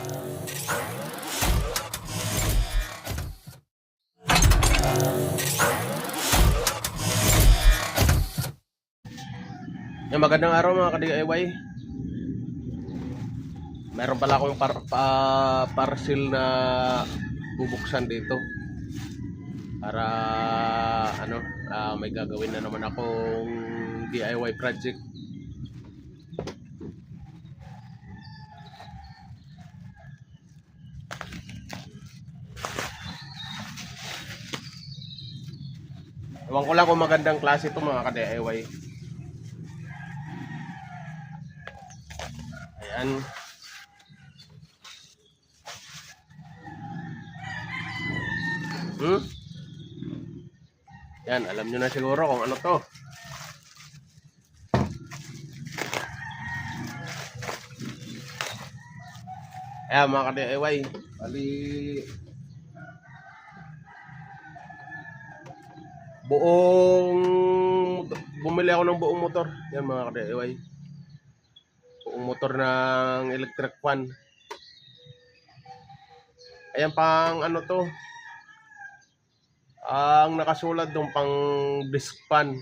Yung magandang araw mga ka-DIY. Meron pala akong parcel na bubuksan dito para may gagawin na naman akong DIY project. Ewan ko lang kung magandang klase ito mga ka-DIY. Ayan. Yan, alam nyo na siguro kung ano to. Ayan mga ka-DIY, bumili ako ng buong motor. Yan mga ka-DIY, buong motor ng electric fan. Ayan pang ano to, ang nakasulat dong pang disc fan.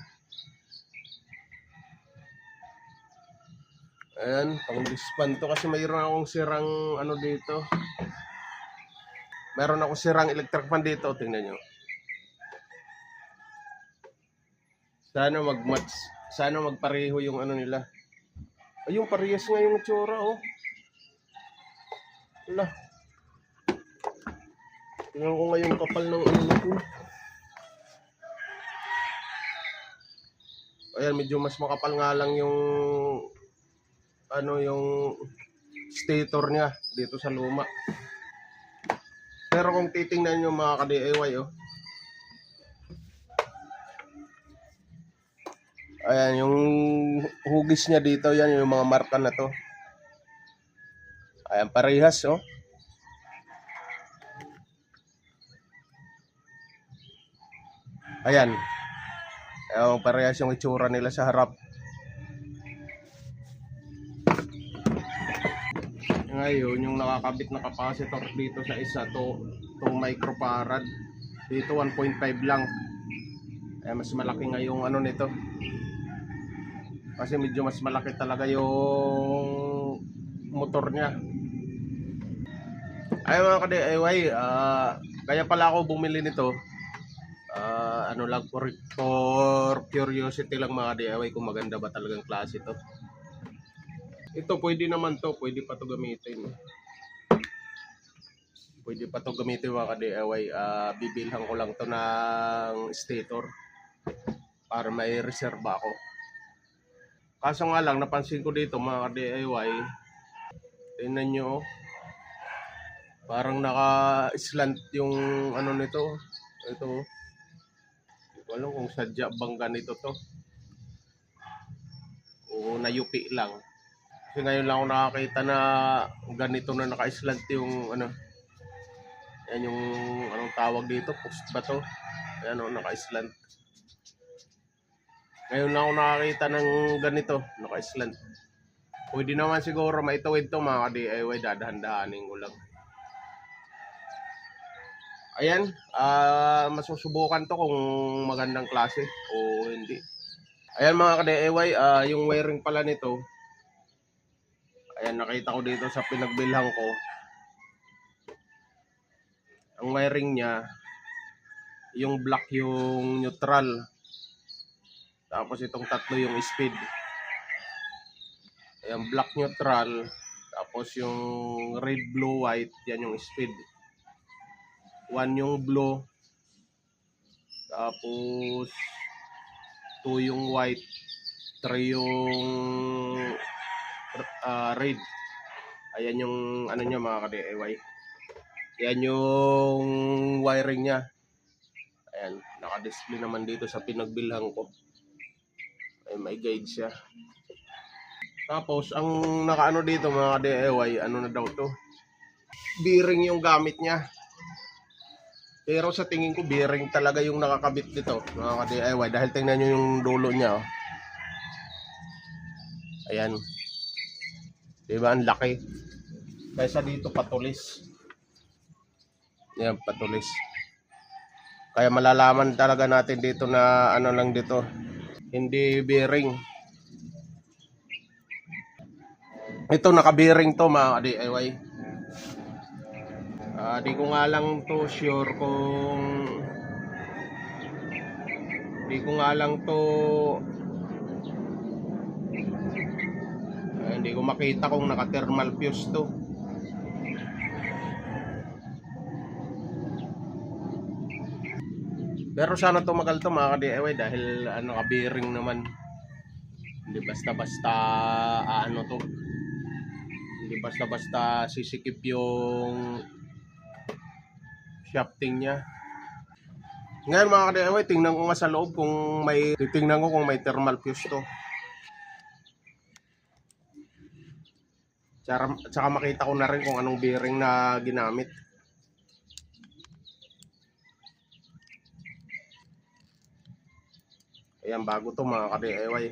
Ayan, pang disc fan to kasi mayroon akong sirang ano dito. Meron akong sirang electric fan dito, tingnan nyo. Sana mag-match, sana magpareho yung ano nila. Ay, yung parehas nga yung itsura, oh. Wala. Tingnan ko nga yung kapal ng ano nito. Ayan, medyo mas makapal nga lang yung yung stator niya dito sa luma. Pero kung titingnan nyo mga ka-DIY, oh. Ayan, yung hugis niya dito, yan yung mga marka na to. Ayan, parehas, oh. Ayan. Ayan, parehas yung itsura nila sa harap. Ngayon, yung nakakabit na capacitor dito sa isa, 2 microfarad. Dito 1.5 lang. Ayan, mas malaki nga yung ano nito. Kasi medyo mas malaki talaga yung motor niya. Ay mga ka-DIY, kaya pala ako bumili nito. Lang for curiosity lang mga DIY kung maganda ba talagang klase to. Ito pwede naman to, pwede pa to gamitin. Pwede pa to gamitin mga ka-DIY. Bibilhan ko lang to ng stator para may reserba ako. Kaso nga lang, napansin ko dito mga ka-DIY, tingnan nyo, parang naka-slant yung ano nito. Ito, walang kung sadya bang ganito to o nayupi lang. Kasi ngayon lang ako nakakita na ganito na naka-slant yung ano. Yan yung anong tawag dito, post ba to? Ayan o, naka-slant. Ngayon lang ako nakakita ng ganito, naka-slant. Pwede naman siguro maitawid to mga ka-DIY, dadahan-dahanin ko lang. Ayan, masusubukan to kung magandang klase o hindi. Ayan mga ka-DIY, yung wiring pala nito. Ayan, nakita ko dito sa pinagbilhan ko. Ang wiring niya, yung black yung neutral. Tapos itong tatlo yung speed. Ayan, black neutral. Tapos yung red, blue, white, yan yung speed. 1 yung blue. Tapos 2 yung white. 3 yung red. Ayan yung ano niya mga ka-DIY. Yan yung wiring niya. Ayan, naka-display naman dito sa pinagbilhan ko. Ay, may guide siya. Tapos ang nakaano dito mga DIY, ano na daw to? Bearing yung gamit niya. Pero sa tingin ko bearing talaga yung nakakabit dito mga DIY dahil tingnan niyo yung dulo niya, oh. Ayan. 'Di ba ang laki? Kaysa dito patulis. Yan, patulis. Kaya malalaman talaga natin dito na ano lang dito. Hindi bearing. Ito naka-bearing to mga DIY. Di ko nga lang to sure kung hindi ko makita kung naka-thermal fuse to. Pero sana tumagal to mga DIY dahil naka-bearing naman. Hindi basta-basta to. Hindi basta-basta sisikip yung shafting niya. Ngayon mga ka-DIY, tingnan ko nga sa loob kung may thermal fuse to. Tsaka makita ko na rin kung anong bearing na ginamit. Ayan, bago to mga ka-DIY.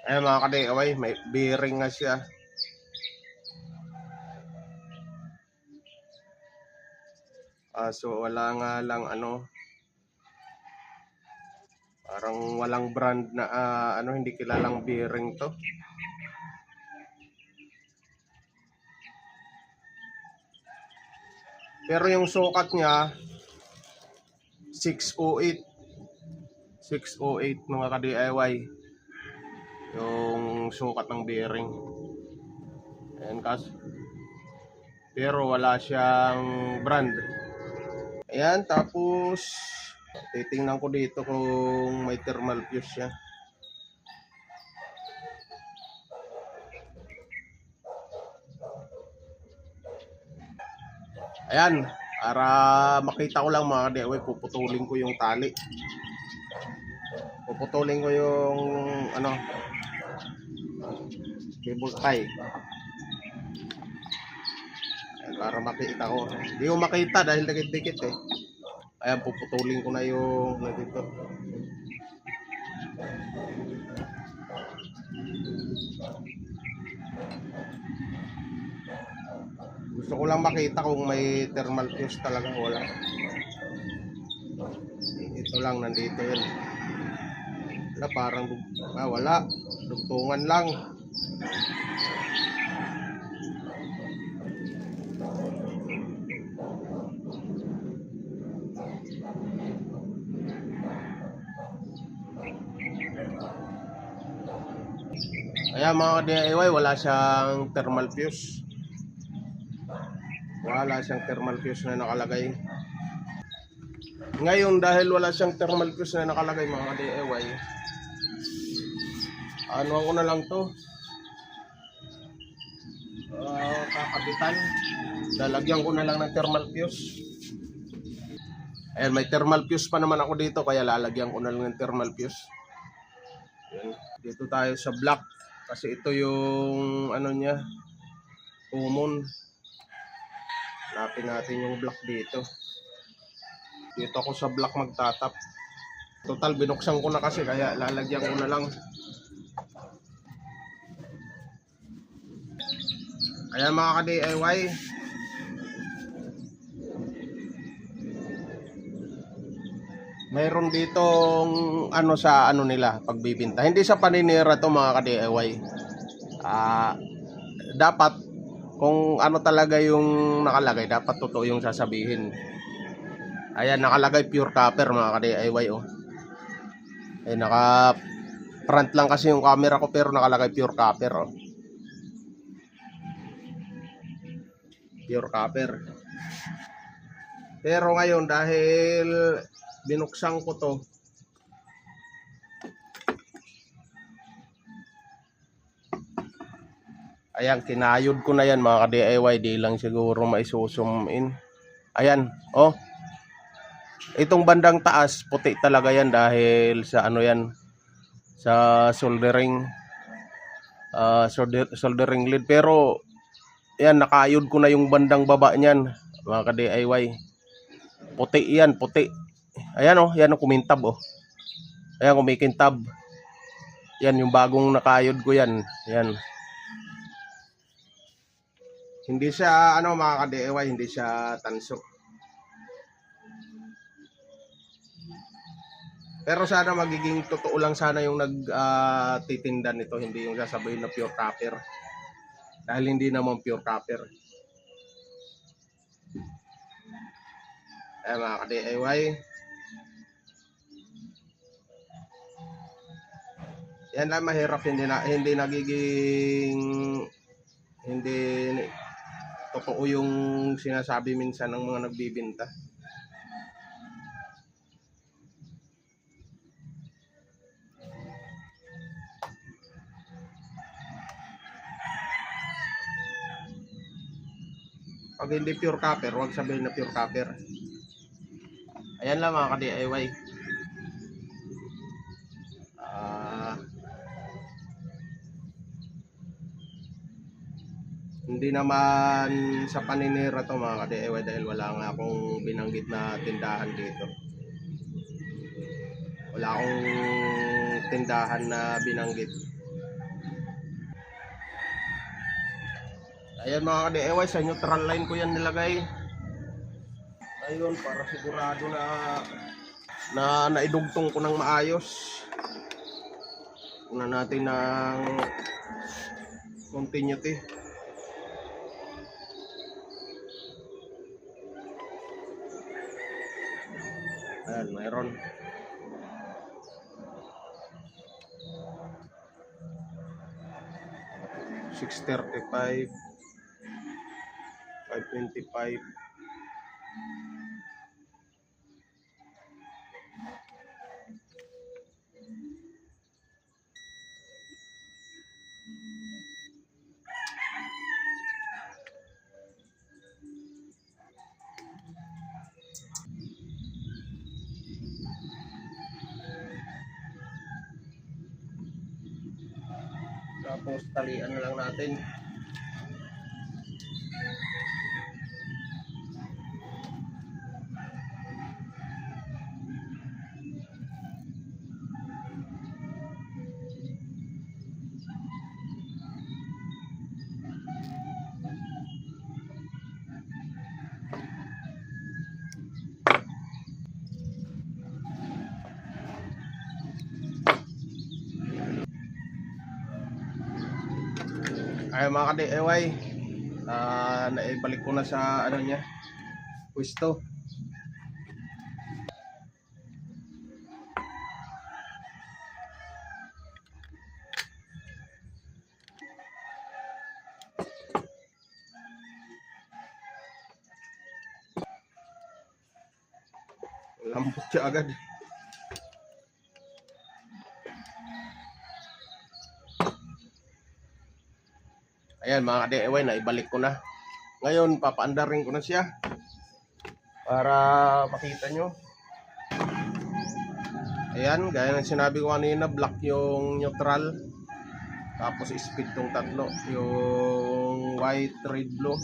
Ayan mga ka-DIY, may bearing nga siya. So wala nga lang parang walang brand na hindi kilalang bearing to. Pero yung sukat niya 608 mga ka-DIY yung sukat ng bearing. Ayan, pero wala siyang brand. Ayan, tapos titingnan ko dito kung may thermal fuse siya. Ayan, para makita ko lang mga DIY, puputulin ko yung tali. Puputulin ko yung cable tie. Ayan, para makita ko. Hindi ko makita dahil dikit-dikit eh. Ayan, puputulin ko na yung dito. Gusto ko lang makita kung may thermal fuse talaga. Wala. Ito lang, nandito yun. Wala, parang wala. Dugtungan lang. Ayan mga DIY, wala siyang thermal fuse. Wala siyang thermal fuse na nakalagay. Ngayon dahil wala siyang thermal fuse na nakalagay mga DIY, ko na lang to. Kakabitan. Lalagyan ko na lang ng thermal fuse. Ayan, may thermal fuse pa naman ako dito kaya lalagyan ko na lang ng thermal fuse. Ayan. Dito tayo sa block kasi ito yung niya, common. Hanapin natin yung block dito. Dito ako sa block magtatap. Total binuksan ko na kasi kaya lalagyan ko na lang. Ayan mga ka-DIY, mayroon ditong sa nila pagbibinta. Hindi sa paninira to mga ka-DIY. Dapat kung talaga yung nakalagay, dapat totoo yung sasabihin. Ayan, nakalagay pure copper mga ka-DIY oh. Naka front lang kasi yung camera ko pero nakalagay pure copper oh. Pure copper. Pero ngayon dahil binuksan ko to, Ayan, kinayod ko na yan mga ka-DIY. Di lang siguro maisusum in. Ayan, oh. Itong bandang taas, puti talaga yan dahil sa ano yan, sa soldering, soldering lead. Pero, yan, nakayod ko na yung bandang baba niyan, mga ka-DIY. Puti yan, puti. Ayan oh, yan oh, kumintab oh. Ayan, kumikintab. Yan, yung bagong nakayod ko yan. Yan. Hindi siya, ano mga ka-DIY, hindi siya tanso. Pero sana magiging totoo lang sana yung nagtitinda nito, hindi yung sasabihin na pure copper. Dahil hindi naman pure copper. Ayan mga ka-DIY. Yan lang mahirap, hindi nagiging hindi totoo yung sinasabi minsan ng mga nagbibinta. Pag hindi pure copper, huwag sabihin na pure copper. Ayan lang mga ka-DIY. Hindi naman sa paninira to mga ka-DIY dahil wala nga akong binanggit na tindahan dito. Wala akong tindahan na binanggit. Ayan mga ka-DIY, sa neutral line ko yan nilagay. Ayun, para sigurado na naidugtong ko ng maayos. Una natin ng continuity. Ayan, mayroon. $635, $525. Tapos talian na lang natin. Ay mga ka-DIY, naibalik ko na sa ano niya, pwesto. Lambot siya agad. Ayan mga ka-DIY, naibalik ko na. Ngayon, papaandarin ko na siya para makita nyo. Ayan, gaya ng sinabi ko kanina, black yung neutral. Tapos speed tong tatlo, yung white, red, blue.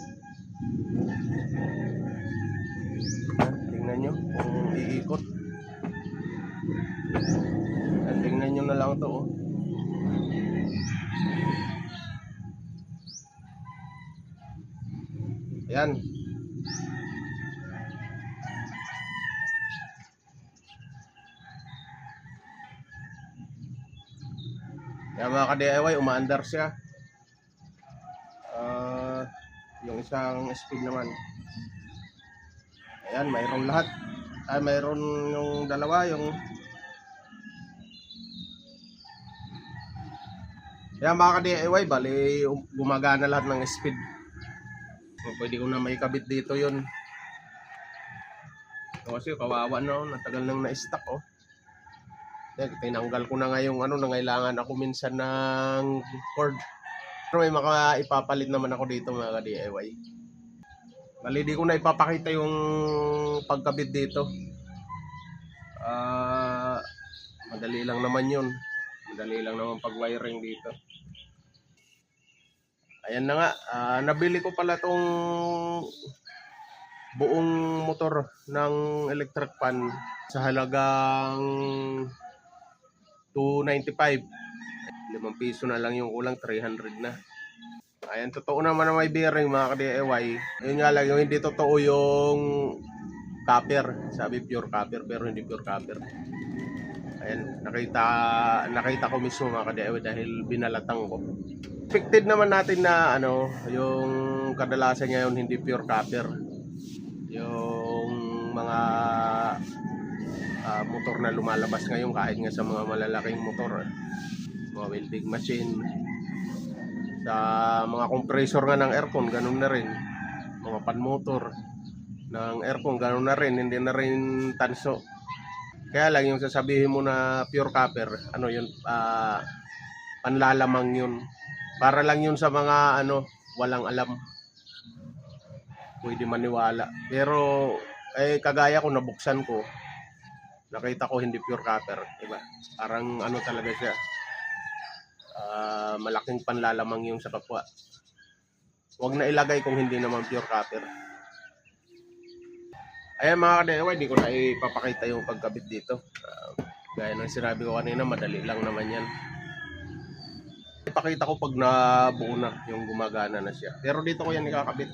Tingnan nyo kung iikot. Tingnan nyo na lang ito oh. Ayan. Ayan mga ka-DIY, umaandar siya. Yung isang speed naman. Ayan, mayroon lahat. Ay, mayroon yung dalawa, yung... Ayan mga ka-DIY, bali gumagana lahat ng speed. Pwede ko na may kabit dito yun. Kasi kawawa no, natagal nang na-stock oh. Tinanggal ko na nga yung ano, nangailangan ako minsan ng cord. Pero may mga ipapalit naman ako dito mga ka-DIY. Bali, di ko na ipapakita yung pagkabit dito. Madali lang naman yun. Madali lang naman pag-wiring dito. Ayan na nga, nabili ko pala tong buong motor ng electric fan sa halagang 295. 5 piso na lang yung kulang, 300 na. Ayan, totoo naman na may bearing mga ka-DIY. Yun nga lang, yung hindi totoo yung copper. Sabi pure copper, pero hindi pure copper. Ayan, nakita ko mismo mga ka-DIY dahil binalatang ko. Expected naman natin na yung kadalasan ngayon hindi pure copper. Yung mga motor na lumalabas ngayon kahit nga sa mga malalaking motor, mga welding machine, sa mga compressor nga ng aircon, ganun na rin. Mga pan motor ng aircon, ganun na rin, hindi na rin tanso. Kaya lang yung sasabihin mo na pure copper, yun, panlalamang yun. Para lang yun sa mga walang alam. Pwede maniwala. Pero kagaya ko, nabuksan ko, nakita ko hindi pure copper, diba? Parang talaga siya. Malaking panlalamang yung sa kapwa. Huwag na ilagay kung hindi naman pure copper. Ayan mga ka-DIY, di ko na ipapakita yung pagkabit dito. Gaya ng sinabi ko kanina, madali lang naman yan. Ipakita ko pag nabuo na yung gumagana na siya. Pero dito ko yan ikakabit.